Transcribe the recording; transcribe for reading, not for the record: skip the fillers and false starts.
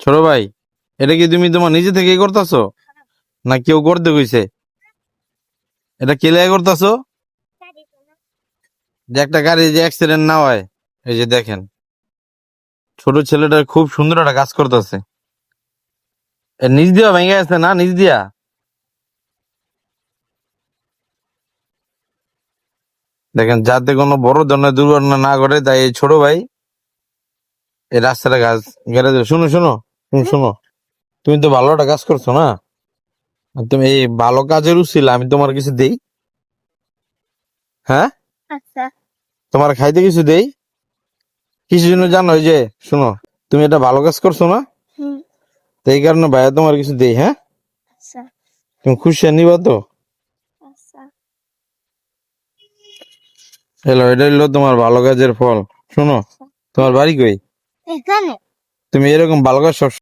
ছোট ভাই, এটা কি তুমি তোমার নিজে থেকেই করতেছো না কেউ করতে কইছে? এটা কে লেগে করতেছো? যে একটা গাড়ি যে অ্যাক্সিডেন্ট না হয়, এই যে দেখেন, ছোট ছেলেটা খুব সুন্দর একটা কাজ করতেছে। নিচ দিয়া ভেঙে গেছে না, নিচ দিয়া। দেখেন, যাতে কোনো বড় ধরনের দুর্ঘটনা না ঘটে, তাই এই ছোট ভাই এই রাস্তাটা কাজ গ্যারেজে। শুনো শুনো, তুমি শোনো, তুমি তো ভালো একটা কাজ করছো না? আর তুমি এই ভালো কাজের উছিলা আমি তোমার কিছু দেই? হ্যাঁ, আচ্ছা। তোমার খাইতে কিছু দেই? কিছু জন্য জানো, ওই যে শোনো, তুমি এটা ভালো কাজ করছো না, হুম। তো এই কারণে ভাইয়া তোমার কিছু দেই। হ্যাঁ, আচ্ছা। তুমি খুশি নিবা তো? আচ্ছা। হ্যালো, এটা হলো তোমার ভালো কাজের ফল। শোনো, আচ্ছা। তোমার বাড়ি কই? এখানে। তুমি এরকম ভালো কাজ সব